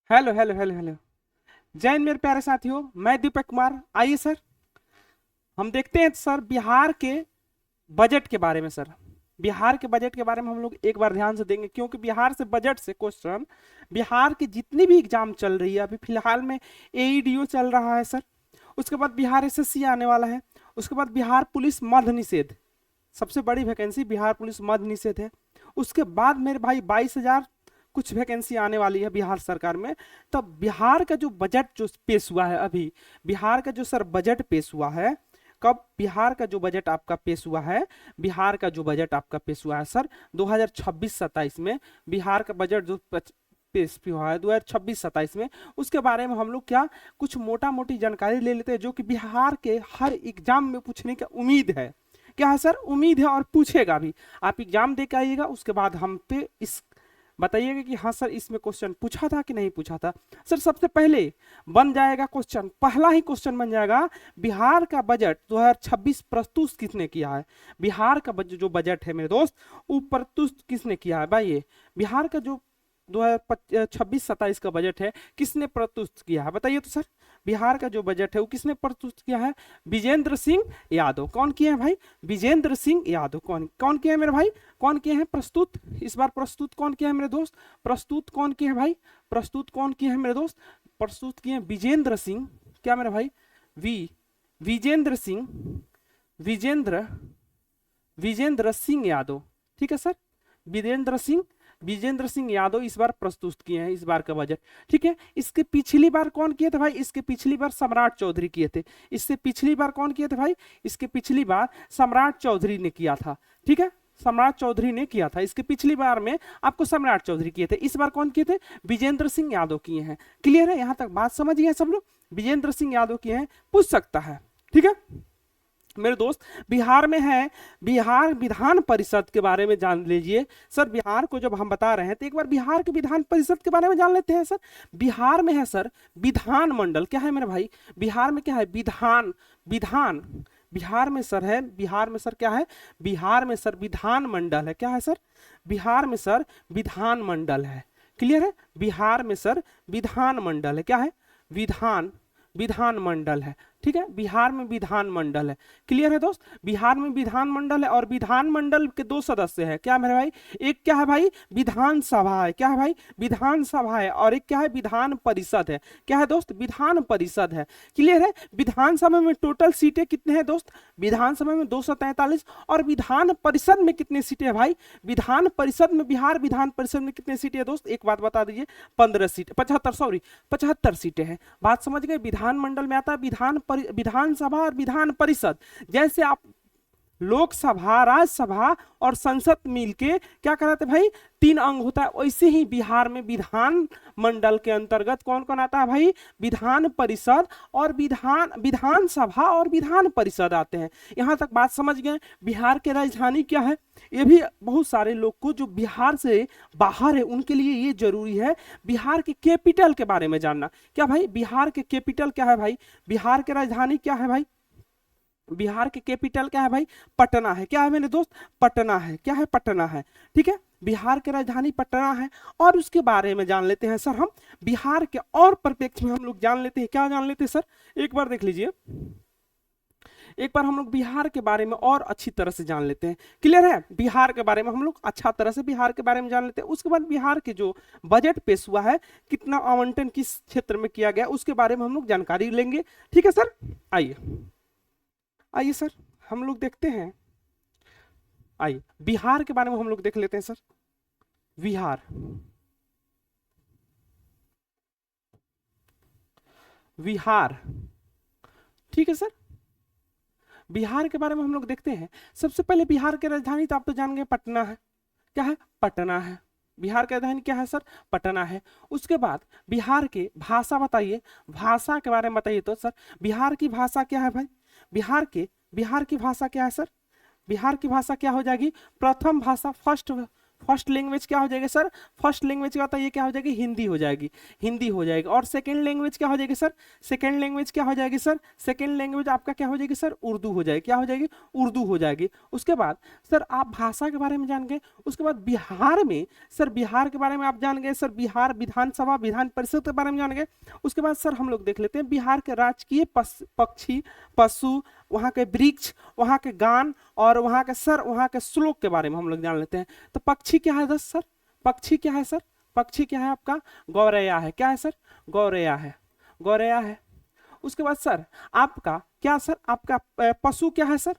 Hello hello hello hello. जय हिंद मेरे प्यारे साथियों, मैं दीपक कुमार। आइए सर, हम देखते हैं सर बिहार के बजट के बारे में। सर बिहार के बजट के बारे में हम लोग एक बार ध्यान से देंगे, क्योंकि बिहार से बजट से क्वेश्चन बिहार की जितनी भी एग्जाम चल रही है, अभी फिलहाल में एईडीओ चल रहा है सर। उसके बाद बिहार एसएससी आने वाला है। उसके बाद बिहार पुलिस मद्य निषेध, सबसे बड़ी वैकेंसी बिहार पुलिस मद्य निषेध है। उसके बाद मेरे भाई 22,000 कुछ वैकेंसी आने वाली है बिहार सरकार में। तब बिहार का जो बजट जो पेश हुआ है अभी, बिहार का जो सर बजट पेश हुआ है, कब बिहार का जो बजट आपका पेश हुआ है, बिहार का जो बजट आपका पेश हुआ है सर 2026-27 में, बिहार का बजट जो पेश भी हुआ है 2026-27 में, उसके बारे में हम लोग क्या कुछ मोटा मोटी जानकारी ले लेते हैं, जो कि बिहार के हर एग्जाम में पूछने का उम्मीद है। क्या है सर? उम्मीद है और पूछेगा भी। आप एग्जाम दे के आइएगा, उसके बाद हम पे इस बताइएगा कि हाँ सर इसमें क्वेश्चन पूछा था कि नहीं पूछा था। सर सबसे पहले बन जाएगा क्वेश्चन, पहला ही क्वेश्चन बन जाएगा, बिहार का बजट 2026 प्रस्तुत किसने किया है? बिहार का जो बजट है मेरे दोस्त, वो प्रस्तुत किसने किया है भाई? ये बिहार का जो 2026-27 का बजट है, किसने प्रस्तुत किया है बताइए तो सर। बिहार का जो बजट है वो किसने प्रस्तुत किया है? विजेंद्र सिंह यादव। कौन किए हैं भाई? विजेंद्र सिंह यादव। कौन कौन किए हैं मेरे भाई? कौन किए हैं प्रस्तुत? इस बार प्रस्तुत कौन किया है मेरे दोस्त? प्रस्तुत कौन किए हैं भाई? प्रस्तुत कौन किए हैं मेरे दोस्त? प्रस्तुत किए हैं विजेंद्र सिंह। क्या मेरे भाई? वी विजेंद्र सिंह, विजेंद्र विजेंद्र सिंह यादव। ठीक है सर, विजेंद्र सिंह, विजेंद्र सिंह यादव इस बार प्रस्तुत किए हैं इस बार का बजट। ठीक है, इसके पिछली बार कौन किए थे भाई? इसके पिछली बार सम्राट चौधरी किए थे। इससे पिछली बार कौन किए थे भाई? इसके पिछली बार सम्राट चौधरी ने किया था। ठीक है, सम्राट चौधरी ने किया था। इसके पिछली बार में आपको सम्राट चौधरी किए थे, इस बार कौन किए थे? विजेंद्र सिंह यादव किए हैं। क्लियर है? यहां तक बात समझ गए सब लोग? विजेंद्र सिंह यादव किए हैं, पूछ सकता है। ठीक है मेरे दोस्त, बिहार में है, बिहार विधान परिषद के बारे में जान लीजिए। सर बिहार को जब हम बता रहे हैं तो एक बार बिहार के विधान परिषद के बारे में जान लेते हैं सर। बिहार में है सर विधान मंडल। क्या है मेरे भाई? बिहार में क्या है? विधान, विधान। बिहार में सर है, बिहार में सर क्या है? बिहार में सर विधान मंडल है। क्या है सर? बिहार में सर विधान मंडल है। क्लियर है? बिहार में सर विधान मंडल है। क्या है? विधान, विधान मंडल है। ठीक है, बिहार में विधान मंडल है। क्लियर है दोस्त? बिहार में विधान मंडल है, और विधान मंडल के दो सदस्य है। क्या मेरे भाई? एक क्या है भाई? विधान सभा है। क्या है भाई? विधान सभा है। और एक क्या है? विधान परिषद है। क्या है दोस्त? विधान परिषद है। क्लियर है? विधानसभा में टोटल सीटें कितने हैं दोस्त? विधानसभा में 243। और विधान परिषद में कितनी सीटें है भाई? विधान परिषद में, बिहार विधान परिषद में कितनी सीटें है दोस्त? एक बात बता दीजिए। 15 सीट, 75, सॉरी 75 सीटें हैं। बात समझ गए? विधानमंडल में आता है विधानसभा और विधान परिषद। जैसे आप लोकसभा, राज्यसभा और संसद मिलके क्या कराते भाई? 3 अंग होता है। वैसे ही बिहार में विधान मंडल के अंतर्गत कौन कौन आता है भाई? विधान परिषद और विधानसभा और विधान परिषद आते हैं। यहां तक बात समझ गए? बिहार की राजधानी क्या है? ये भी बहुत सारे लोग को जो बिहार से बाहर है उनके लिए ये जरूरी है, बिहार के कैपिटल के बारे में जानना। क्या भाई? बिहार के कैपिटल क्या है भाई? बिहार की राजधानी क्या है भाई? बिहार के कैपिटल क्या है भाई? पटना है। क्या है मेरे दोस्त? पटना है। क्या है? पटना है। ठीक है, बिहार की राजधानी पटना है। और उसके बारे में जान लेते हैं सर हम, बिहार के और परिप्रेक्ष्य में हम लोग जान लेते हैं। क्या जान लेते हैं सर? एक बार देख लीजिए, एक बार हम लोग बिहार के बारे में और अच्छी तरह से जान लेते हैं। क्लियर है? बिहार के बारे में हम लोग अच्छा तरह से बिहार के बारे में जान लेते हैं। उसके बाद बिहार के जो बजट पेश हुआ है, कितना आवंटन किस क्षेत्र में किया गया, उसके बारे में हम लोग जानकारी लेंगे। ठीक है सर, आइए आइए सर, हम लोग देखते हैं। आइए बिहार के बारे में हम लोग देख लेते हैं सर। बिहार, बिहार। ठीक है सर, बिहार के बारे में हम लोग देखते हैं। सबसे पहले बिहार की राजधानी तो आप तो जान गए, पटना है। क्या है? पटना है। बिहार की राजधानी क्या है सर? पटना है। उसके बाद बिहार के भाषा बताइए, भाषा के बारे में बताइए तो सर। बिहार की भाषा क्या है भाई? बिहार की भाषा क्या है सर? बिहार की भाषा क्या हो जाएगी? प्रथम भाषा, फर्स्ट फर्स्ट लैंग्वेज क्या हो जाएगी सर? फर्स्ट लैंग्वेज का तो ये क्या हो जाएगी? हिंदी हो जाएगी, हिंदी हो जाएगी। और सेकंड लैंग्वेज क्या हो जाएगी सर? सेकंड लैंग्वेज क्या हो जाएगी सर? सेकंड लैंग्वेज आपका क्या हो जाएगी सर? उर्दू हो जाएगी। क्या हो जाएगी? उर्दू हो जाएगी। उसके बाद सर आप भाषा के बारे में जान गए। उसके बाद बिहार में सर, बिहार के बारे में आप जान गए सर, बिहार विधानसभा विधान परिषद के बारे में जान गए। उसके बाद सर हम लोग देख लेते हैं बिहार के राजकीय पक्षी, पशु, वहाँ के वृक्ष, वहाँ के गान और वहाँ के सर, वहाँ के श्लोक के बारे में हम लोग जान लेते हैं। तो पक्षी क्या है सर? पक्षी क्या है सर? पक्षी क्या है आपका? गौरैया है। क्या है सर? गौरैया है, गौरैया है। उसके बाद सर आपका क्या सर? आपका पशु क्या है सर?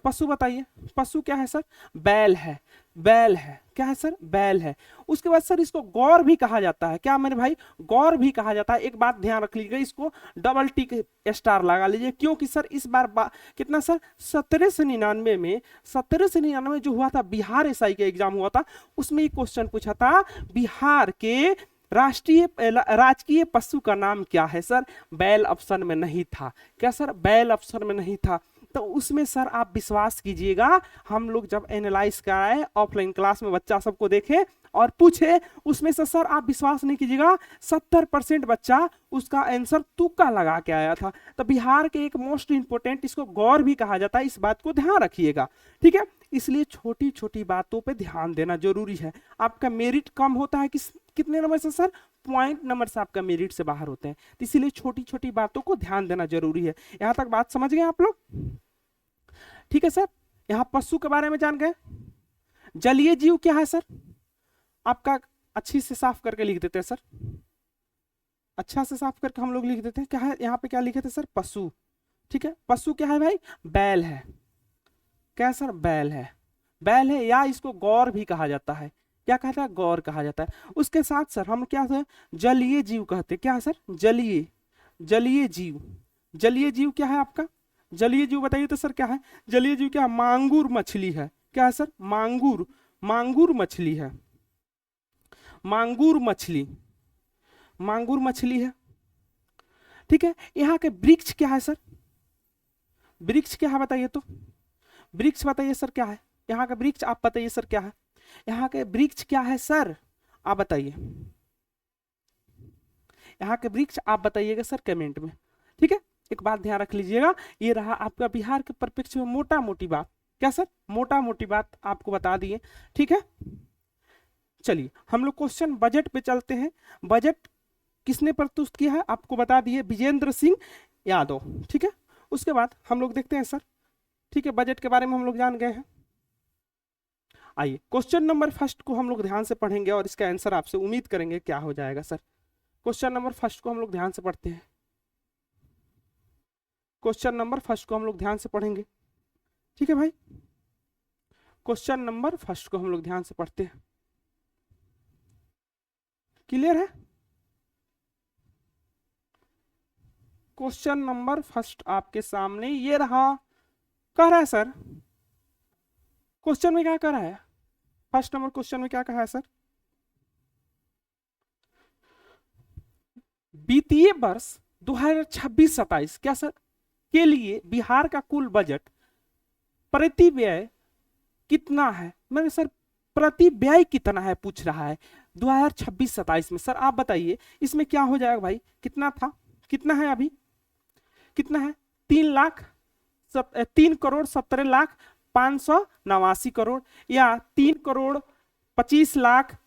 पशु बताइए, पशु क्या है सर? बैल है, बैल है। क्या है सर? बैल है। उसके बाद सर इसको गौर भी कहा जाता है। क्या मेरे भाई? गौर भी कहा जाता है। एक बात ध्यान रख लीजिएगा, इसको डबल टिक स्टार लगा लीजिए, क्योंकि सर इस बार कितना सर? 1799 में, 1799 जो हुआ था बिहार एसआई का एग्जाम हुआ था, उसमें एक क्वेश्चन पूछा था बिहार के राजकीय पशु का नाम क्या है सर? बैल ऑप्शन में नहीं था। क्या सर? बैल ऑप्शन में नहीं था। तो उसमें सर आप विश्वास कीजिएगा, हम लोग जब एनालाइज कराए ऑफलाइन क्लास में, बच्चा सबको देखे और पूछे, उसमें से सर आप विश्वास नहीं कीजिएगा 70% बच्चा उसका आंसर तुक्का लगा के आया था। तो बिहार के एक मोस्ट इंपोर्टेंट, इसको गौर भी कहा जाता है, इस बात को ध्यान रखिएगा, ठीक है। इसलिए छोटी छोटी बातों पे ध्यान देना जरूरी है। आपका मेरिट कम होता है कितने नंबर से सर? पॉइंट नंबर से आपका मेरिट से बाहर होते हैं। तो इसीलिए छोटी छोटी बातों को ध्यान देना जरूरी है। यहां तक बात समझ गए आप लोग? ठीक है सर। यहां पशु के बारे में जान गए। जलीय जीव क्या है सर? आपका अच्छी से साफ करके लिख देते हैं सर, अच्छा से साफ करके हम लोग लिख देते हैं। क्या है यहाँ पे? क्या लिखे थे सर? पशु। ठीक है, पशु क्या है भाई? बैल है। क्या सर? बैल है, बैल है, या इसको गौर भी कहा जाता है। क्या कहता है? गौर कहा जाता है। उसके साथ सर हम क्या है? जलीय जीव कहते हैं। क्या है सर? जलीय, जलीय जीव। जलीय जीव क्या है आपका? जलीय जीव बताइए तो सर क्या है? जलीय जीव क्या है? मांगुर मछली है। क्या है सर? मांगुर, मांगुर मछली है, मांगुर मछली, मांगुर मछली है। ठीक है। यहाँ के वृक्ष क्या है सर? वृक्ष क्या है बताइए तो? वृक्ष बताइए सर क्या है? यहाँ का वृक्ष आप बताइए सर क्या है? यहाँ के वृक्ष क्या है सर? आप बताइए, यहाँ के वृक्ष आप बताइएगा सर कमेंट में, ठीक है। एक बात ध्यान रख लीजिएगा, ये रहा आपका बिहार के परिप्रेक्ष्य में मोटा मोटी बात। क्या सर? मोटा मोटी बात आपको बता दिए, ठीक है। चलिए हम लोग क्वेश्चन बजट पे चलते हैं। बजट किसने प्रस्तुत किया है आपको बता दिए, विजेंद्र सिंह यादव, ठीक है। उसके बाद हम लोग देखते हैं सर, ठीक है, बजट के बारे में हम लोग जान गए हैं। आइए क्वेश्चन नंबर फर्स्ट को हम लोग ध्यान से पढ़ेंगे और इसका आंसर आपसे उम्मीद करेंगे क्या हो जाएगा सर। क्वेश्चन नंबर फर्स्ट को हम लोग ध्यान से पढ़ते हैं। क्वेश्चन नंबर फर्स्ट को हम लोग ध्यान से पढ़ेंगे, ठीक है भाई। क्वेश्चन नंबर फर्स्ट को हम लोग ध्यान से पढ़ते हैं। क्लियर है? क्वेश्चन नंबर फर्स्ट आपके सामने ये रहा। कह रहा है सर, क्वेश्चन में क्या कह रहा है? फर्स्ट नंबर क्वेश्चन में क्या कहा है सर? वित्तीय वर्ष 2026-27 क्या सर के लिए बिहार का कुल बजट प्रति व्यय कितना है? मैंने सर प्रति व्यय कितना है पूछ रहा है 2026-27 में। सर आप बताइए इसमें क्या हो जाएगा भाई? कितना था, कितना है अभी, कितना है? 3,17,589,000 या 3,25,00,000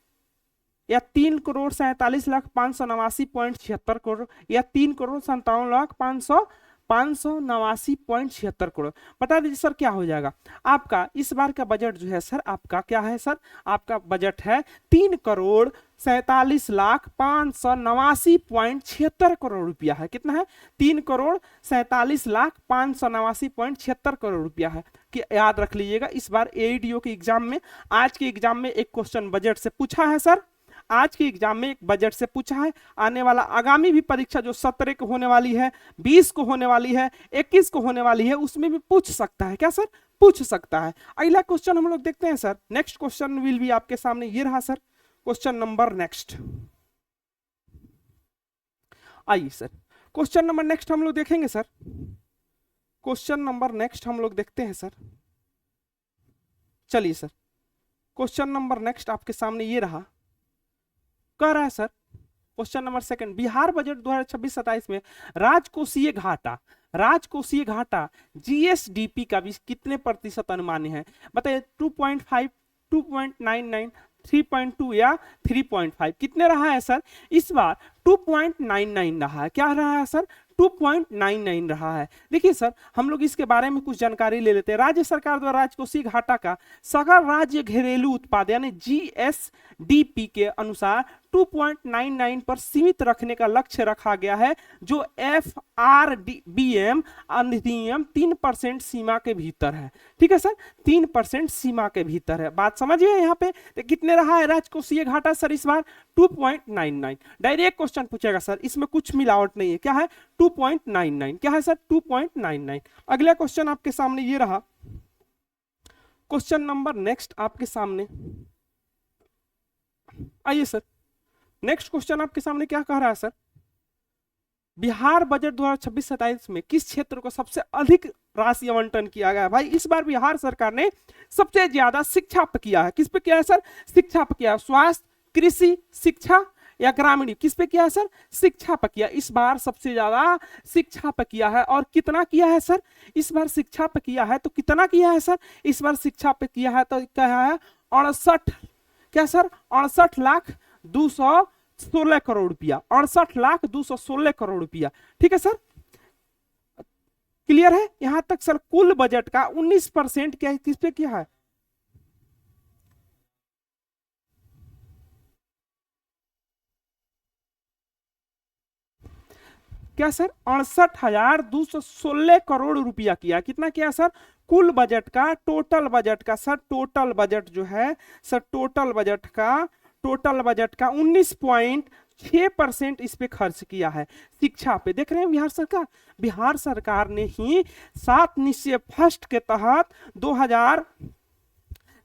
या 3,47,589,76 करोड़ या 3,57,589,76 करोड़। बता दीजिए सर क्या हो जाएगा आपका इस बार का बजट जो है सर? आपका क्या है सर? आपका बजट है 3,47,589,76 करोड़ रुपया है। कितना है? 3,47,589,76 करोड़ रुपया है। कि याद रख लीजिएगा इस बार एईडीओ के एग्जाम में, आज के एग्जाम में एक क्वेश्चन बजट से पूछा है सर। आज के एग्जाम में एक बजट से पूछा है। आने वाला आगामी भी परीक्षा जो 17 को होने वाली है, 20 को होने वाली है, 21 को होने वाली है, उसमें भी पूछ सकता है। क्या सर? पूछ सकता है। अगला क्वेश्चन हम लोग देखते हैं सर। नेक्स्ट क्वेश्चन विल भी आपके सामने ये रहा सर, क्वेश्चन नंबर नेक्स्ट। आइए सर क्वेश्चन नंबर नेक्स्ट हम लोग देखेंगे सर। क्वेश्चन नंबर नेक्स्ट हम लोग देखते हैं सर। चलिए सर क्वेश्चन नंबर नेक्स्ट आपके सामने ये रहा, कह रहा है sir question number second, Bihar budget 2026-27 में राजकोषीय घाटा जीएसडीपी का भी कितने प्रतिशत अनुमान्य है? बताइए 2.5, 2.99, 3.2 या 3.5, कितने रहा है सर? इस बार 2.99 रहा है। क्या रहा है सर? 2.99 रहा है। देखिए सर, हम लोग इसके बारे में कुछ जानकारी ले लेते हैं। राज्य सरकार द्वारा राजकोषीय घाटा का सकल राज्य घरेलू उत्पाद यानी जीएसडीपी के अनुसार 2.99 पर सीमित रखने का लक्ष्य रखा गया है, जो एफआरबीएम अधिनियम 3% सीमा के भीतर है। ठीक है सर, 3% सीमा के भीतर है। बात समझिए यहाँ पे। तो कितने रहा है राजकोषीय घाटा सर इस बार? 2.99। डायरेक्ट क्वेश्चन पूछेगा सर, इसमें कुछ मिलावट नहीं है। क्या है? 2.99। क्या है सर? 2.99। अगला क्वेश्चन आपके सामने ये रहा, क्वेश्चन नंबर नेक्स्ट आपके सामने आइए सर। नेक्स्ट क्वेश्चन आपके सामने क्या कह रहा है सर? बिहार बजट 2026-27 में किस क्षेत्र को सबसे अधिक राशि आवंटन किया गया? भाई इस बार बिहार सरकार ने सबसे ज्यादा शिक्षा पे किया है। किस पे किया है सर? शिक्षा पे किया है। स्वास्थ्य, कृषि, शिक्षा या ग्रामीण, किस पे किया है सर? शिक्षा पे किया। इस बार सबसे ज्यादा शिक्षा पे किया है। और कितना किया है सर? इस बार शिक्षा पे किया है तो कितना किया है सर? इस बार शिक्षा पे किया है तो क्या है? 68, क्या सर? 68,216 करोड़ रुपया। 68,216 करोड़ रुपया। ठीक है सर, क्लियर है यहां तक सर? कुल बजट का 19% क्या किस पे किया है? क्या सर? 68,216 करोड़ रुपया किया। कितना किया सर? कुल बजट का, टोटल बजट का सर, टोटल बजट जो है सर, टोटल बजट का 19.6% इस पे खर्च किया है शिक्षा पे। देख रहे हैं बिहार सरकार ने ही 7 निश्चय फर्स्ट के तहत 2000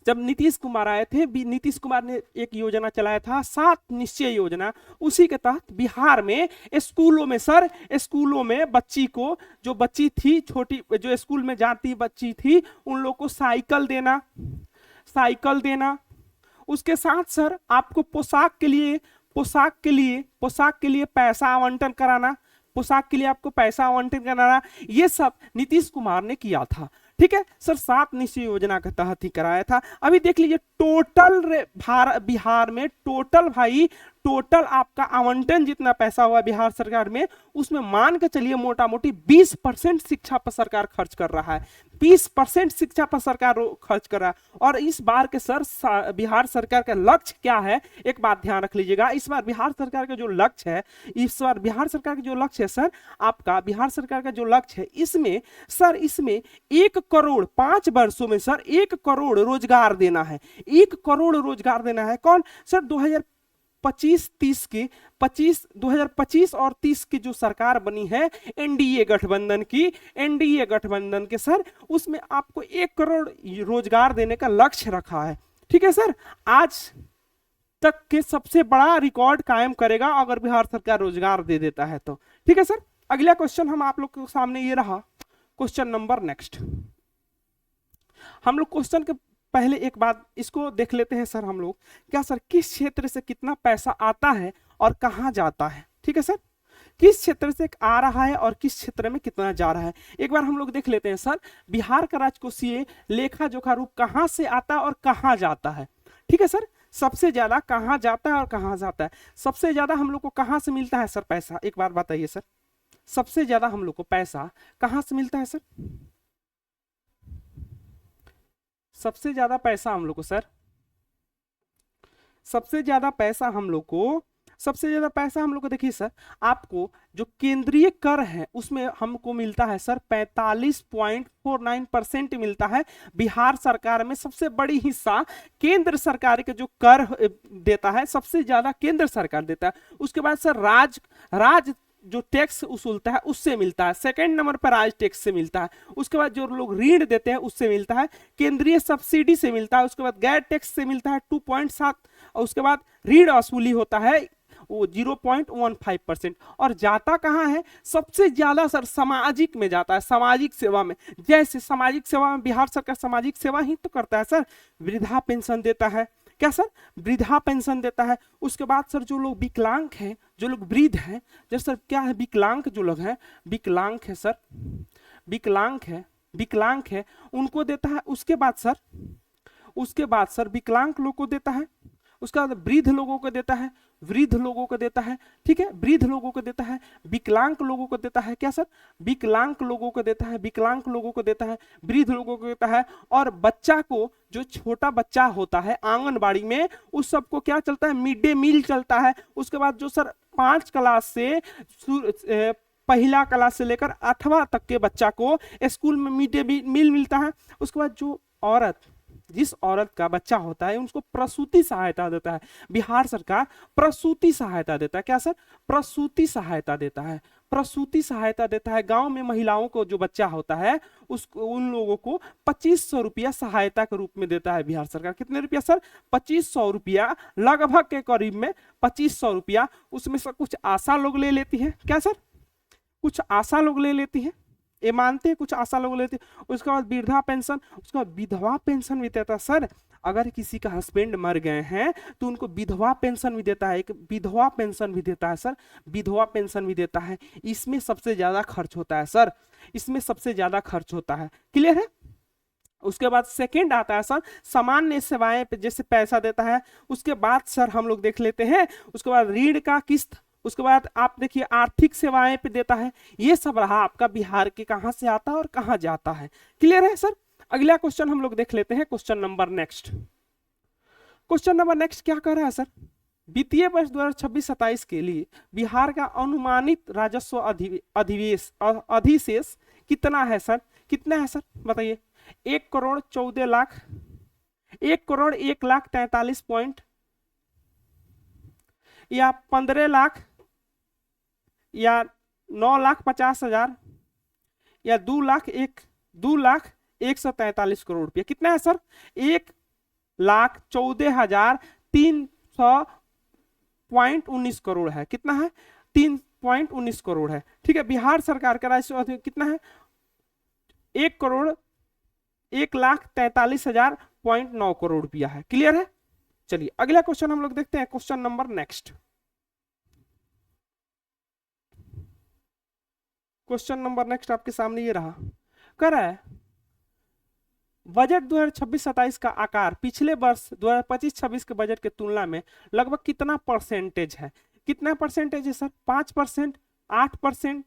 जब नीतीश कुमार आए थे, नीतीश कुमार ने एक योजना चलाया था 7 निश्चय योजना। उसी के तहत बिहार में स्कूलों में सर, स्कूलों में बच्ची को, जो बच्ची थी छोटी, जो स्कूल में जाती बच्ची थी, उन लोग को साइकिल देना। उसके साथ सर आपको पोशाक के लिए पैसा आवंटन कराना, ये सब नीतीश कुमार ने किया था। ठीक है सर, 7 निश्चय योजना के तहत ही कराया था। अभी देख लीजिए टोटल बिहार में टोटल आपका आवंटन जितना पैसा हुआ बिहार सरकार में, उसमें मान के चलिए मोटा मोटी 20% शिक्षा पर सरकार खर्च कर रहा है। 20% शिक्षा पर सरकार खर्च कर रहा है। और इस बार के सर बिहार सरकार का लक्ष्य क्या है, एक बात ध्यान रख लीजिएगा। इस बार बिहार सरकार का जो लक्ष्य है, आपका बिहार सरकार का जो लक्ष्य है, इसमें 1 करोड़ 5 वर्षों में सर 1 करोड़ रोजगार देना है। 1 करोड़ रोजगार देना है। कौन सर? 2025 और 30 की जो सरकार बनी है एनडीए गठबंधन के सर, उसमें आपको 1 करोड़ रोजगार देने का लक्ष्य रखा है। ठीक है सर, आज तक के सबसे बड़ा रिकॉर्ड कायम करेगा अगर बिहार सरकार रोजगार दे देता है तो। ठीक है सर, अगला क्वेश्चन हम आप लोग के सामने ये रहा, क्वेश्चन नंबर नेक्स्ट। हम लोग क्वेश्चन के पहले एक बात इसको देख लेते हैं सर। हम लोग क्या सर, किस क्षेत्र से कितना पैसा आता है और कहां जाता है? ठीक है सर, किस क्षेत्र से आ रहा है और किस क्षेत्र में कितना जा रहा है, एक बार हम लोग देख लेते हैं सर। बिहार का राजकोषीय लेखा जोखा रूप कहां से आता है और कहां जाता है? ठीक है सर, सबसे ज्यादा कहां जाता है और कहां जाता है? सबसे ज्यादा हम लोग को कहां से मिलता है सर पैसा, एक बार बताइए सर। सबसे ज्यादा हम लोग को पैसा कहां से मिलता है सर? सबसे ज्यादा पैसा हम लोग को सर, सबसे ज्यादा पैसा हम लोग को देखिए सर, आपको जो केंद्रीय कर है उसमें हमको मिलता है सर 45.49% मिलता है। बिहार सरकार में सबसे बड़ी हिस्सा केंद्र सरकार के जो कर देता है, सबसे ज्यादा केंद्र सरकार देता है। उसके बाद सर राज जो टैक्स उसूलता है उससे मिलता है। सेकंड नंबर पर राज टैक्स से मिलता है। उसके बाद जो लोग ऋण देते हैं उससे मिलता है। केंद्रीय सब्सिडी से मिलता है। उसके बाद गैर टैक्स से मिलता है 2.7। और उसके बाद ऋण वसूली होता है वो 0.15%। और जाता कहाँ है सबसे ज्यादा सर? सामाजिक में जाता है, सामाजिक सेवा में। जैसे सामाजिक सेवा में बिहार सरकार सामाजिक सेवा ही तो करता है सर, वृद्धा पेंशन देता है। क्या सर? वृद्धा पेंशन देता है। उसके बाद सर जो लोग विकलांग हैं, जो लोग वृद्ध हैं, जैसे सर क्या है विकलांग जो लोग हैं, विकलांग है सर, विकलांग है उनको देता है। उसके बाद सर विकलांग लोग को देता है। उसके बाद वृद्ध लोगों को देता है, वृद्ध लोगों को देता है, ठीक है, वृद्ध लोगों को देता है, विकलांग लोगों को देता है। क्या सर? विकलांग लोगों को देता है, विकलांग लोगों को देता है, वृद्ध लोगों को देता है। और बच्चा को, जो छोटा बच्चा होता है आंगनबाड़ी में, उस सबको क्या चलता है? मिड डे मील चलता है। उसके बाद जो सर 5 क्लास से पहला क्लास से लेकर 8वां तक के बच्चा को स्कूल में मिड डे मील मिलता है। उसके बाद जो औरत, जिस औरत का बच्चा होता है उनको प्रसूति सहायता देता है। बिहार सरकार प्रसूति सहायता देता है। क्या सर? प्रसूति सहायता देता है, प्रसूति सहायता देता है। गांव में महिलाओं को जो बच्चा होता है उसको, उन लोगों को 2500 रुपया सहायता के रूप में देता है बिहार सरकार। कितने रुपया सर? 2500 रुपया, लगभग के करीब में 2500 रुपया। उसमें से कुछ आशा लोग ले लेती है। क्या सर? कुछ आशा लोग ले लेती है, ये मानते हैं, कुछ आशा लोग लेते हैं। उसके बाद वृद्धा पेंशन, उसके बाद विधवा पेंशन भी देता है सर। अगर किसी का हस्बैंड मर गए हैं तो उनको विधवा पेंशन भी देता है, एक विधवा पेंशन भी देता है सर, विधवा पेंशन भी देता है। इसमें सबसे ज्यादा खर्च होता है सर, इसमें सबसे ज्यादा खर्च होता है। क्लियर है? उसके बाद सेकंड आता है सर सामान्य सेवाएं पे जैसे पैसा देता है। उसके बाद सर हम लोग देख लेते हैं, उसके बाद ऋण का किस्त। उसके बाद आप देखिए आर्थिक सेवाएं पे देता है। ये सब रहा आपका बिहार के कहां से आता है और कहां जाता है। क्लियर है सर? अगला क्वेश्चन हम लोग देख लेते हैं, question number next. Question number next क्या कर रहा है सर? वित्तीय वर्ष 2026-27 के लिए बिहार का अनुमानित राजस्व अधिशेष कितना है सर? कितना है सर बताइए? 1,14,00,000, 1,01,43 पॉइंट, या 15 लाख, या 9,50,000, या 2,01,143 करोड़ रुपया। कितना है सर? 1,14,300.19 करोड़ है। कितना है? 3.19 करोड़ है। ठीक है, बिहार सरकार का राजस्व कितना है? 1,43,000.9 करोड़ रुपया है। क्लियर है? चलिए अगला क्वेश्चन हम लोग देखते हैं, question number next. Question number next आपके सामने ये रहा, कह रहा है बजट 2026-27 का आकार पिछले वर्ष 2025-26 के बजट की तुलना में लगभग कितना परसेंटेज है? कितना परसेंटेज है सर? 5%, 8%,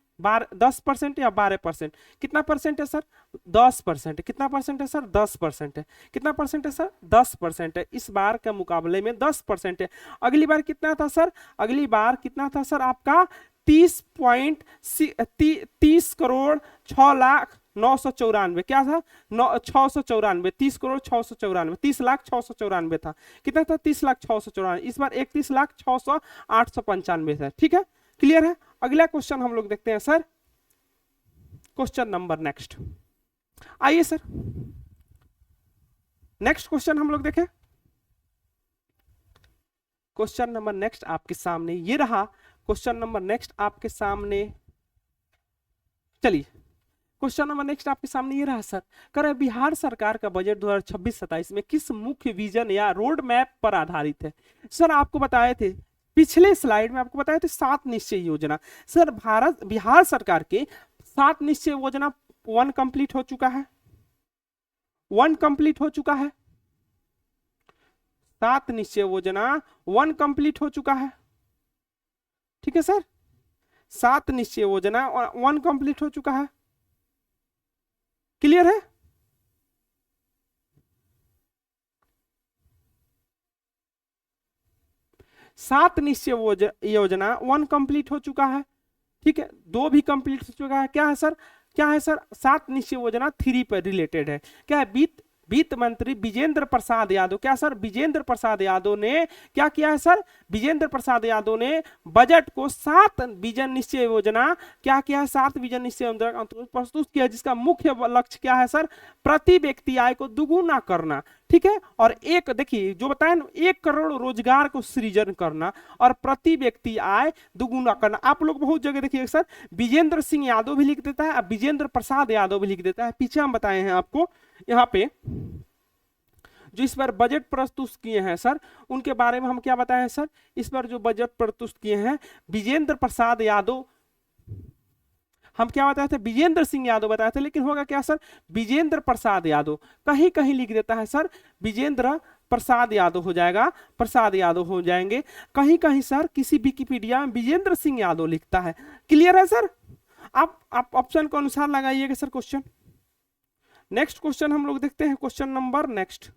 10% या 12%? कितना परसेंट है सर? 10%। कितना परसेंट है सर? 10% है। कितना परसेंट है सर? 10% है। इस बार के मुकाबले में 10% है। अगली बार कितना था सर? अगली बार कितना था सर आपका? 30 करोड़ 6,09,94। क्या था? 694, 30 करोड़ 694, 30 लाख 694 था। कितना था? 30 लाख 694। इस बार 31 लाख 600,895 है। ठीक है, क्लियर है? अगला क्वेश्चन हम लोग देखते हैं सर, क्वेश्चन नंबर नेक्स्ट। आइए सर नेक्स्ट क्वेश्चन हम लोग देखें। क्वेश्चन नंबर नेक्स्ट आपके सामने ये रहा, क्वेश्चन नंबर नेक्स्ट आपके सामने, चलिए क्वेश्चन नंबर नेक्स्ट आपके सामने ये रहा सर, कर बिहार सरकार का बजट 2026-27 में किस मुख्य विजन या रोड मैप पर आधारित है? सर आपको बताए थे पिछले स्लाइड में, आपको बताए थे 7 निश्चय योजना। सर बिहार सरकार के 7 निश्चय योजना 1 कंप्लीट हो चुका है, 1 कंप्लीट हो चुका है। 7 निश्चय योजना 1 कंप्लीट हो चुका है। ठीक है सर, 7 निश्चय योजना 1 कंप्लीट हो चुका है। क्लियर है? सात निश्चय योजना 1 कंप्लीट हो चुका है। ठीक है, 2 भी कंप्लीट हो चुका है। क्या है सर? क्या है सर? 7 निश्चय योजना 3 पर रिलेटेड है। क्या है? वित्त मंत्री विजेंद्र प्रसाद यादव, क्या सर? विजेंद्र प्रसाद यादव ने क्या किया है सर? विजेंद्र प्रसाद यादव ने बजट को 7 विजन निश्चय योजना क्या किया है? 7 विजन निश्चय योजना प्रस्तुत किया, जिसका मुख्य लक्ष्य क्या है सर? प्रति व्यक्ति आय को दुगुना करना। ठीक है। और एक देखिए जो बताया ना, 1 करोड़ रोजगार को सृजन करना और प्रति व्यक्ति आय दुगुना करना। आप लोग बहुत जगह देखिए सर, विजेंद्र सिंह यादव भी लिख देता है और विजेंद्र प्रसाद यादव भी लिख देता है। पीछे हम बताए हैं आपको यहाँ पे जो इस बार बजट प्रस्तुत किए हैं सर, उनके बारे में हम क्या बताए हैं सर, इस बार जो बजट प्रस्तुत किए हैं विजेंद्र प्रसाद यादव, हम क्या बताए थे, विजेंद्र सिंह यादव बताए थे, लेकिन होगा क्या सर, विजेंद्र प्रसाद यादव। कहीं कहीं लिख देता है सर विजेंद्र प्रसाद यादव हो जाएगा, प्रसाद यादव हो जाएंगे। कहीं कहीं सर किसी विकिपीडिया में विजेंद्र सिंह यादव लिखता है। क्लियर है सर? आप ऑप्शन को अनुसार लगाइएगा सर क्वेश्चन। नेक्स्ट क्वेश्चन हम लोग देखते हैं, क्वेश्चन नंबर नेक्स्ट।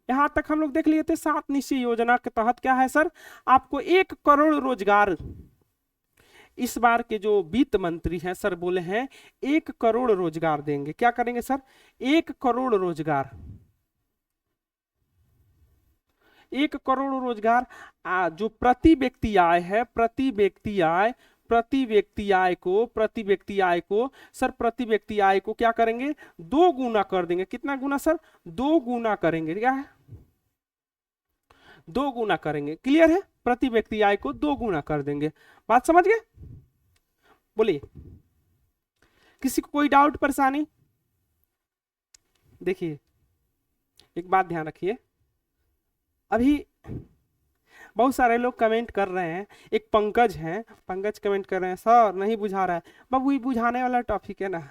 यहां तक हम लोग देख लिए थे 7 निश्चय योजना के तहत क्या है सर, आपको 1 करोड़ रोजगार। इस बार के जो वित्त मंत्री हैं सर बोले हैं 1 करोड़ रोजगार देंगे। क्या करेंगे सर? 1 करोड़ रोजगार, 1 करोड़ रोजगार। जो प्रति व्यक्ति आय है, प्रति व्यक्ति आय, प्रति व्यक्ति आय को, प्रति व्यक्ति आय को सर, प्रति व्यक्ति आय को क्या करेंगे, 2 गुना कर देंगे। कितना गुना सर? 2 गुना करेंगे। क्या है? 2 गुना करेंगे। क्लियर है? प्रति व्यक्ति आय को 2 गुना कर देंगे। बात समझ गए? बोलिए, किसी को कोई डाउट परेशानी? देखिए एक बात ध्यान रखिए, अभी बहुत सारे लोग कमेंट कर रहे हैं। एक पंकज हैं, पंकज कमेंट कर रहे हैं सर नहीं बुझा रहा है। बाबू ये बुझाने वाला टॉपिक है ना,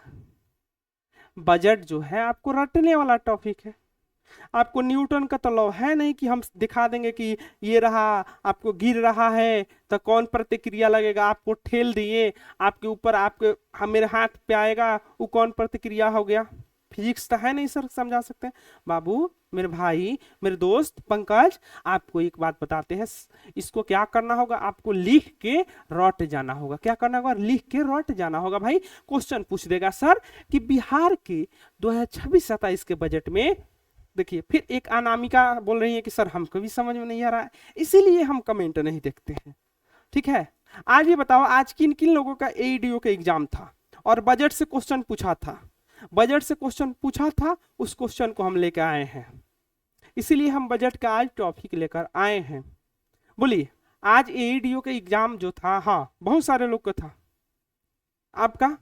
बजट जो है आपको रटने वाला टॉपिक है। आपको न्यूटन का तो लॉ है नहीं कि हम दिखा देंगे कि ये रहा, आपको गिर रहा है तो कौन प्रतिक्रिया लगेगा, आपको ठेल दिए आपके ऊपर, आपके मेरे हाथ पे आएगा, वो कौन प्रतिक्रिया हो गया। फिजिक्स तो है नहीं सर समझा सकते हैं। बाबू, मेरे भाई, मेरे दोस्त पंकज, आपको एक बात बताते हैं, इसको क्या करना होगा, आपको लिख के रट जाना होगा। क्या करना होगा? लिख के रट जाना होगा। भाई क्वेश्चन पूछ देगा सर कि बिहार के 2026-27 के बजट में, देखिए फिर एक अनामिका बोल रही है कि सर हमको भी समझ में नहीं आ रहा है, इसीलिए हम कमेंट नहीं देखते हैं। ठीक है, आज ये बताओ, आज किन किन लोगों का एईडीओ का एग्जाम था और बजट से क्वेश्चन पूछा था? बजट से क्वेश्चन पूछा था, उस क्वेश्चन को हम लेकर आए हैं, इसीलिए हम बजट का आज टॉपिक लेकर आए हैं। बोलिए, आज एईडीओ का एग्जाम जो था, हाँ बहुत सारे लोग का था। आपका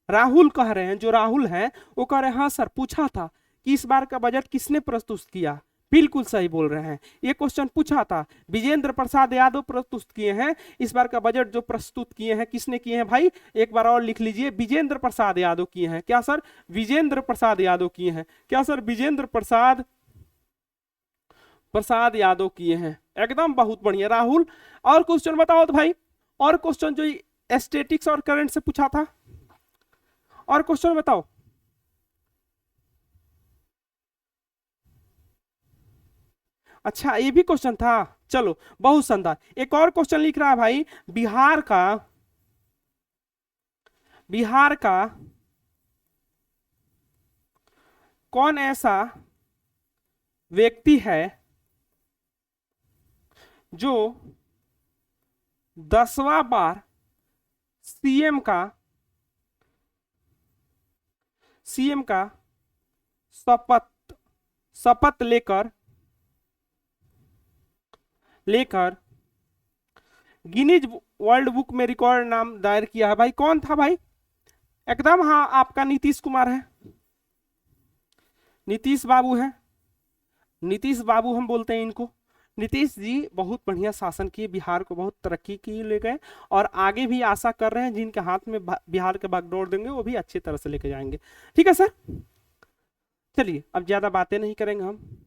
राहुल कह रहे हैं, जो राहुल है वो कह रहे हैं हाँ सर पूछा था कि इस बार का बजट किसने प्रस्तुत किया। बिल्कुल सही बोल रहे हैं, ये क्वेश्चन पूछा था, विजेंद्र प्रसाद यादव प्रस्तुत किए हैं। इस बार का बजट जो प्रस्तुत किए हैं किसने किए हैं भाई? एक बार और लिख लीजिए, विजेंद्र प्रसाद यादव किए हैं। क्या सर? विजेंद्र प्रसाद यादव किए हैं। क्या सर? विजेंद्र प्रसाद यादव किए हैं। एकदम बहुत बढ़िया राहुल। और क्वेश्चन बताओ तो भाई, और क्वेश्चन जो स्टैटिक्स और करंट से पूछा था, और क्वेश्चन बताओ। अच्छा ये भी क्वेश्चन था, चलो बहुत शानदार। एक और क्वेश्चन लिख रहा है भाई, बिहार का कौन ऐसा व्यक्ति है जो 10वां बार सीएम का शपथ लेकर गिनीज वर्ल्ड बुक में रिकॉर्ड नाम दायर किया है। भाई कौन था भाई? एकदम हाँ, आपका नीतीश कुमार है, नीतीश बाबू है, नीतीश बाबू हम बोलते हैं इनको। नीतीश जी बहुत बढ़िया शासन किए, बिहार को बहुत तरक्की की ले गए, और आगे भी आशा कर रहे हैं जिनके हाथ में बिहार के बागडोर देंगे वो भी अच्छी तरह से लेके जाएंगे। ठीक है सर, चलिए अब ज्यादा बातें नहीं करेंगे हम।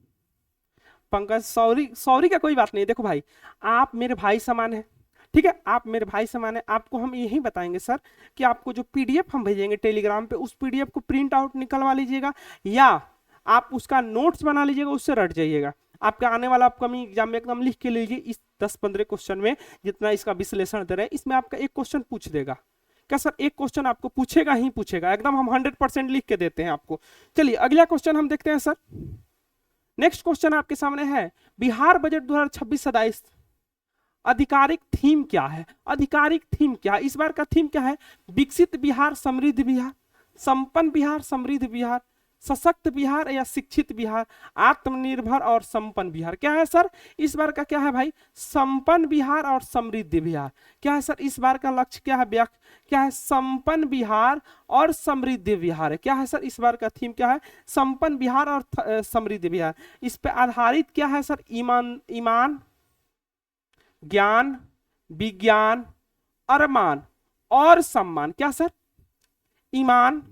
पंकज सॉरी का कोई बात नहीं। देखो भाई, आप मेरे भाई समान है, ठीक है, आप मेरे भाई समान है। आपको हम यही बताएंगे सर कि आपको जो पीडीएफ हम भेजेंगे टेलीग्राम पे, उस पीडीएफ को प्रिंट आउट निकलवा लीजिएगा या आप उसका नोट्स बना लीजिएगा, उससे रट जाइएगा। आपका आने वाला अपकमिंग एग्जाम में एकदम लिख के लीजिए, इस 10-15 क्वेश्चन में जितना इसका विश्लेषण दे रहे हैं, इसमें आपका एक क्वेश्चन पूछ देगा। क्या सर? एक क्वेश्चन आपको पूछेगा ही पूछेगा, एकदम हम 100% लिख के देते हैं आपको। चलिए अगला क्वेश्चन हम देखते हैं सर। नेक्स्ट क्वेश्चन आपके सामने है, बिहार बजट 2026-27 आधिकारिक थीम क्या है? आधिकारिक थीम क्या है? इस बार का थीम क्या है? विकसित बिहार, समृद्ध बिहार, संपन्न बिहार, समृद्ध बिहार, सशक्त बिहार या शिक्षित बिहार, आत्मनिर्भर और संपन्न बिहार। क्या है सर इस बार का? क्या है भाई? संपन्न बिहार और समृद्ध बिहार। क्या है सर इस बार का लक्ष्य? क्या है क्या है? संपन्न बिहार और समृद्ध बिहार है। क्या है सर इस बार का थीम? क्या है? संपन्न बिहार और समृद्ध बिहार। इस पे आधारित क्या है सर? ईमान, ज्ञान, विज्ञान, अरमान और सम्मान। क्या सर? ईमान,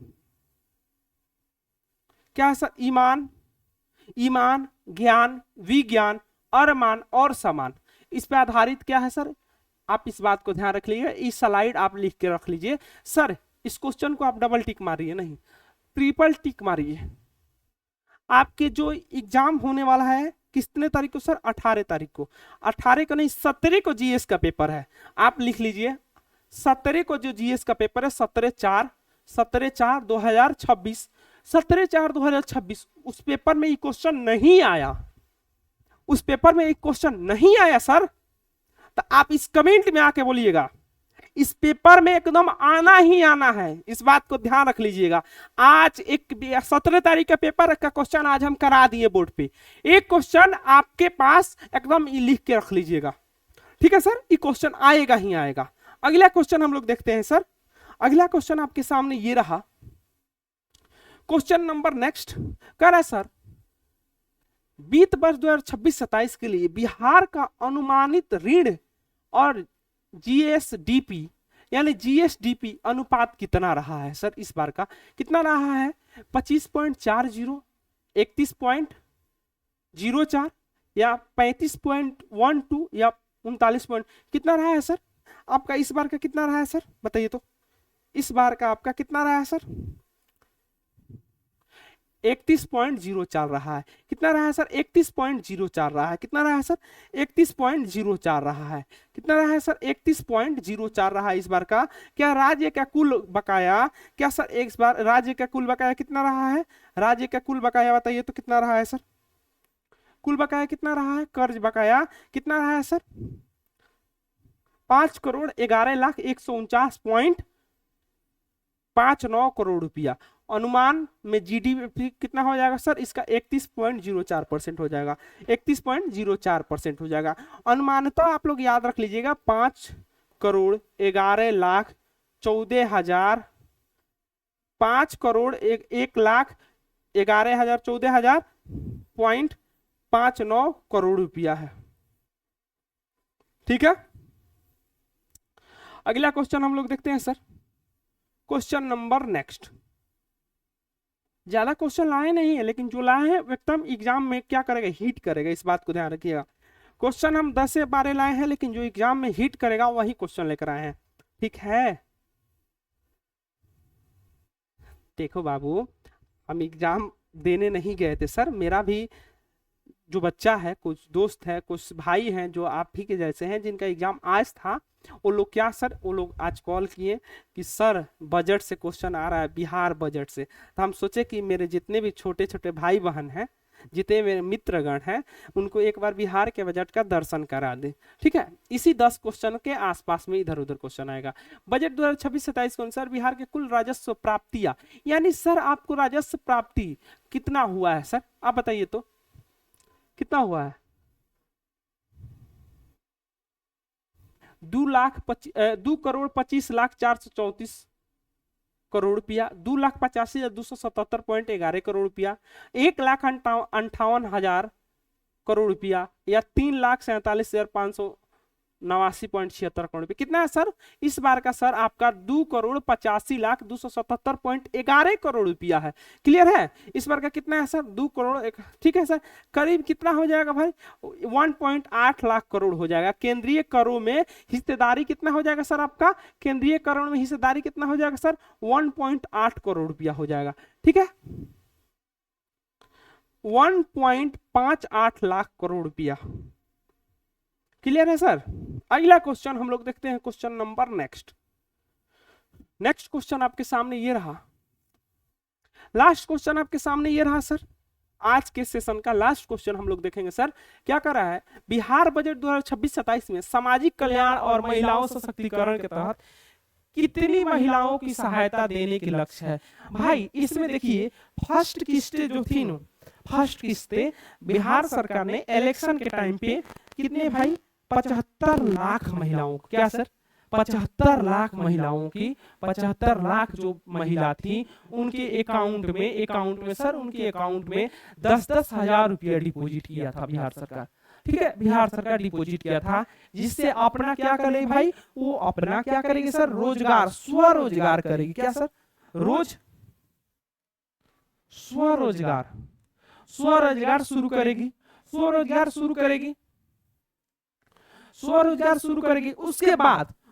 क्या है सर? ईमान, ज्ञान, विज्ञान, अरमान और सम्मान। इस पे आधारित क्या है सर? आप इस बात को ध्यान रख लीजिए, इस स्लाइड आप लिख के रख लीजिए। सर इस क्वेश्चन को आप डबल टिक मारिए, नहीं ट्रिपल टिक मारिए। आपके जो एग्जाम होने वाला है कितने तारीख को सर? 18 तारीख को। 18 को नहीं 17 को जीएस का पेपर है। आप लिख लीजिए 17 को जो जीएस का पेपर है, 17/4/2026, 17/4/2026। उस पेपर में ये क्वेश्चन नहीं आया, उस पेपर में एक क्वेश्चन नहीं आया सर, तो आप इस कमेंट में आके बोलिएगा इस पेपर में एकदम आना ही आना है। इस बात को ध्यान रख लीजिएगा। आज 17 तारीख का पेपर का क्वेश्चन आज हम करा दिए बोर्ड पे। एक क्वेश्चन आपके पास एकदम लिख के रख लीजिएगा, ठीक है सर? ये क्वेश्चन आएगा ही आएगा। अगला क्वेश्चन हम लोग देखते हैं सर। अगला क्वेश्चन आपके सामने ये रहा, क्वेश्चन नंबर नेक्स्ट कह रहा है सर, वित्त वर्ष 2026-27 के लिए बिहार का अनुमानित ऋण और जीएसडीपी यानी जीएसडीपी अनुपात कितना रहा है सर? इस बार का कितना रहा है? 25.40, 31.04 या 35.12 या 39 कितना रहा है सर? आपका इस बार का कितना रहा है सर? बताइए तो। इस बार का आपका कितना रहा है सर? 31.04 रहा है। कितना रहा है सर? 31.04 रहा है। कितना रहा है सर? 31.04 रहा है। कितना रहा है सर? 31.04 रहा है इस बार का। क्या राज्य का कुल बकाया, क्या सर एक बार राज्य का कुल बकाया कितना रहा है? राज्य का कुल बकाया बताइए तो कितना रहा है सर? कुल बकाया कितना रहा है? कर्ज बकाया कितना रहा है सर? 5,11,149.59 करोड़ रुपया। अनुमान में जीडीपी कितना हो जाएगा सर? इसका 31.04% हो जाएगा। 31.04% हो जाएगा। अनुमान तो आप लोग याद रख लीजिएगा, 5,11,14,000, 5,11,14,000.59 करोड़ रुपया है, ठीक है? अगला क्वेश्चन हम लोग देखते हैं सर। क्वेश्चन नंबर नेक्स्ट, ज्यादा क्वेश्चन लाए नहीं है, लेकिन जो लाए हैं एकदम एग्जाम में क्या करेगा? हिट करेगा। इस बात को ध्यान रखिएगा। क्वेश्चन हम 10 से 12 लाए हैं, लेकिन जो एग्जाम में हिट करेगा वही क्वेश्चन लेकर आए हैं, ठीक है? देखो बाबू, हम एग्जाम देने नहीं गए थे सर। मेरा भी जो बच्चा है, कुछ दोस्त है, कुछ भाई हैं जो आप ही के जैसे हैं, जिनका एग्जाम आज था, वो लोग क्या सर, वो लोग आज कॉल किए कि सर बजट से क्वेश्चन आ रहा है, बिहार बजट से। तो हम सोचे कि मेरे जितने भी छोटे छोटे भाई बहन हैं, जितने मेरे मित्रगण हैं, उनको एक बार बिहार के बजट का दर्शन करा दें, ठीक है? इसी 10 क्वेश्चन के आसपास में इधर उधर क्वेश्चन आएगा। बजट 2026-27 के अनुसार बिहार के कुल राजस्व प्राप्तियां, यानी सर आपको राजस्व प्राप्ति कितना हुआ है सर? आप बताइए तो कितना हुआ है? 2,25,434 करोड़ रुपया, 2,85,277.11 करोड़ रुपया, 1,58,000 करोड़ रुपया या 3,47,589.76 करोड़ रुपया। कितना है सर इस बार का? सर आपका 2,85,277.11 करोड़ रुपया है। क्लियर है? इस बार का कितना है सर? 2 करोड़, ठीक है सर। करीब कितना हो जाएगा भाई? 1.8 लाख करोड़ हो जाएगा। केंद्रीय करों में हिस्सेदारी कितना हो जाएगा सर आपका? केंद्रीय करों में हिस्सेदारी कितना हो जाएगा सर? 1.8 करोड़ रुपया हो जाएगा, ठीक है? 1.58 लाख करोड़ रुपया। क्लियर है सर? अगला क्वेश्चन हम लोग देखते हैं, क्वेश्चन नंबर नेक्स्ट क्वेश्चन आपके सामने ये रहा। लास्ट क्वेश्चन आपके सामने ये रहा सर। आज के सेशन का लास्ट क्वेश्चन हम लोग देखेंगे सर। क्या कर रहा है? बिहार बजट 2026-27 में सामाजिक कल्याण और महिलाओं सशक्तिकरण के तहत कितनी महिलाओं की सहायता देने की लक्ष्य है? भाई इसमें देखिए फर्स्ट किस्तें जो थी ना, फर्स्ट किस्तें बिहार सरकार ने इलेक्शन के टाइम पे कितने भाई 75 लाख महिलाओं को, क्या सर 75 लाख महिलाओं की, 75 लाख जो महिला थी उनके अकाउंट में सर उनके अकाउंट में 10-10 हजार रुपया डिपॉजिट किया था बिहार सरकार। ठीक है, बिहार सरकार डिपॉजिट किया था, जिससे अपना क्या करेगी भाई, वो अपना क्या करेगी सर, रोजगार, स्वरोजगार करेगी। क्या सर, स्वरोजगार शुरू करेगी, स्वरोजगार शुरू करेगी।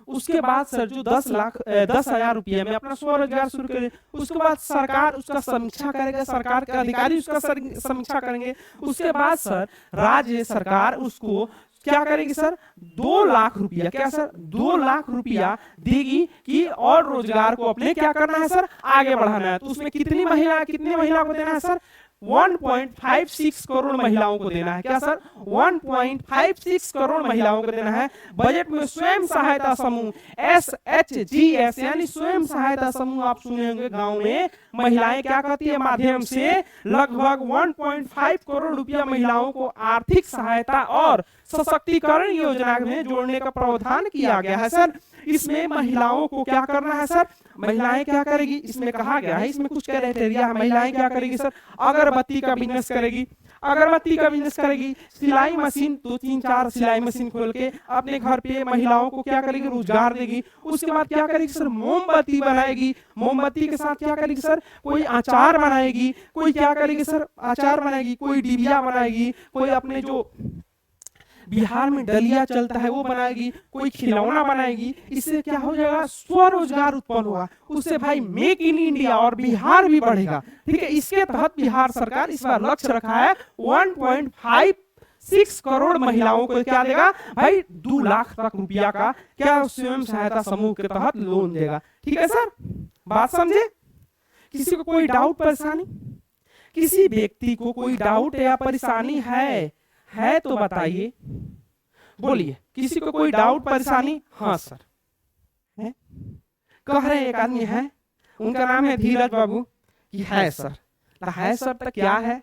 उसके बाद सर जो 10,00,000 रुपये में अपना स्वरोजगार शुरू करेगी, उसके बाद सरकार उसका समीक्षा करेगा, सरकार के अधिकारी उसका समीक्षा करेंगे। उसके बाद सर राज्य सरकार उसको क्या करेगी सर, 2 लाख रुपया, क्या सर 2 लाख रुपया देगी कि और रोजगार को अपने क्या करना है सर, आगे बढ़ाना है। तो उसमें कितनी महिला को देना है सर, 1.56 करोड़ महिलाओं को देना है। क्या सर, 1.56 करोड़ महिलाओं को देना है। बजट में स्वयं सहायता समूह SHGS यानी स्वयं सहायता समूह आप सुने होंगे, गांव में महिलाएं क्या करती है, माध्यम से लगभग 1.5 करोड़ रुपया महिलाओं को आर्थिक सहायता और सशक्तिकरण योजना में जोड़ने का प्रावधान किया गया है। सर इसमें महिलाओं को क्या करना है सर, महिलाएं क्या करेगी, इसमें कहा गया है, इसमें कुछ क्राइटेरिया है। महिलाएं क्या करेगी सर, अगरबत्ती का बिजनेस करेगी, सिलाई मशीन 2-3-4 सिलाई मशीन खोल के अपने घर पे महिलाओं को क्या करेगी, रोजगार देगी। उसके बाद क्या करेगी सर, मोमबत्ती बनाएगी, मोमबत्ती के साथ क्या करेगी सर, कोई अचार बनाएगी, कोई क्या करेगी सर, अचार बनाएगी, कोई डिबिया बनाएगी, कोई अपने जो बिहार में डलिया चलता है वो बनाएगी, कोई खिलौना बनाएगी। इससे क्या हो जाएगा, स्वरोजगार उत्पन्न होगा, उससे भाई मेक इन इंडिया और बिहार भी बढ़ेगा। ठीक है, इसके तहत बिहार सरकार इस बार लक्ष्य रखा है 1.56 करोड़ महिलाओं को क्या देगा भाई, 2 लाख तक रुपया का क्या स्वयं सहायता समूह के तहत लोन देगा। ठीक है सर, बात समझे? किसी को कोई डाउट परेशानी, किसी व्यक्ति को कोई डाउट या परेशानी है तो बताइए, बोलिए। किसी को कोई डाउट परेशानी? हाँ सर है, कह रहे एक आदमी है, उनका नाम है धीरज बाबू, कि है सर। तो क्या है,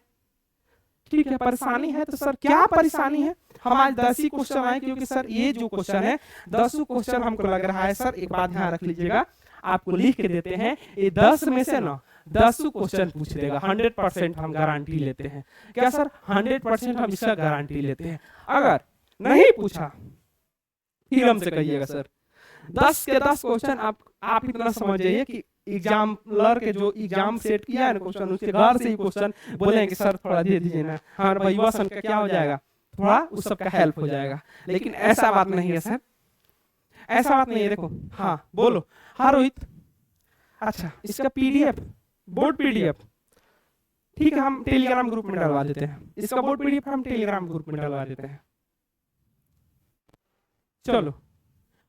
ठीक है परेशानी है, तो सर क्या परेशानी है? हमारे 10 ही क्वेश्चन आए, क्योंकि सर ये जो क्वेश्चन है 10 क्वेश्चन हमको लग रहा है सर, एक बात ध्यान रख लीजिएगा, आपको लिख के देते हैं, ये 10 में से ना 10 क्वेश्चन पूछ देगा, 100% हम गारंटी लेते हैं। क्या सर, 100% हम इसका गारंटी लेते हैं। अगर नहीं पूछा फिर हमसे कहिएगा सर, 10 के 10 क्वेश्चन आप इतना समझ जाइए कि एग्जाम्पलर के जो एग्जाम सेट किया है ना क्वेश्चन, उसके घर से ही क्वेश्चन बोलेंगे सर थोड़ा दे दीजिए ना, हमारे भैया सन का क्या हो जाएगा, थोड़ा उस सबका हेल्प हो जाएगा। लेकिन ऐसा बात नहीं है सर, ऐसा बात नहीं है। देखो हाँ बोलो, हाँ रोहित, अच्छा इसका PDF, बोर्ड PDF, ठीक है हम टेलीग्राम ग्रुप में डलवा देते हैं, इसका बोर्ड PDF हम टेलीग्राम ग्रुप में डलवा देते हैं। चलो,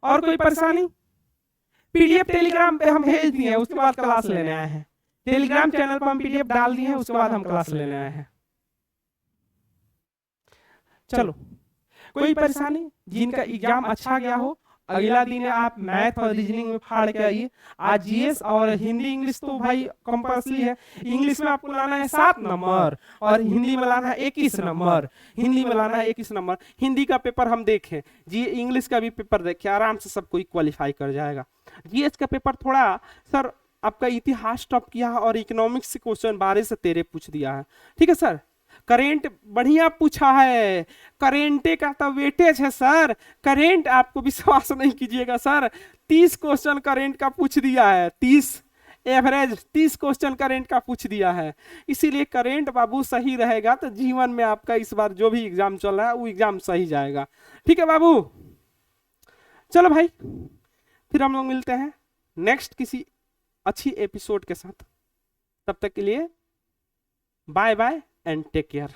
और कोई परेशानी? PDF टेलीग्राम पे हम भेज दिए हैं, उसके बाद क्लास लेने आए हैं। टेलीग्राम चैनल पर हम PDF डाल दिए हैं, उसके बाद हम क्लास लेने आए हैं। चलो, कोई परेशानी? जिनका एग्जाम अच्छा गया हो, अगला दिन आप मैथ और रीजनिंग में फाड़ के आइए। आज GS और हिंदी इंग्लिश तो भाई कंपल्सरी है। इंग्लिश में आपको लाना है 7 नंबर और हिंदी में लाना है 21 नंबर। हिंदी का पेपर हम देखें, जी इंग्लिश का भी पेपर देखें, आराम से सब कोई क्वालिफाई कर जाएगा। GS का पेपर थोड़ा सर आपका इतिहास टॉप किया है और इकोनॉमिक्स से क्वेश्चन 12 से 13 पूछ दिया है। ठीक है सर, करेंट बढ़िया पूछा है, करेंटे का तो वेटेज है सर, करेंट आपको विश्वास नहीं कीजिएगा सर, 30 क्वेश्चन करेंट का पूछ दिया है, 30 एवरेज 30 क्वेश्चन करेंट का पूछ दिया है। इसीलिए करेंट बाबू सही रहेगा तो जीवन में आपका इस बार जो भी एग्जाम चल रहा है वो एग्जाम सही जाएगा। ठीक है बाबू, चलो भाई फिर हम लोग मिलते हैं नेक्स्ट किसी अच्छी एपिसोड के साथ। तब तक के लिए bye bye and take care।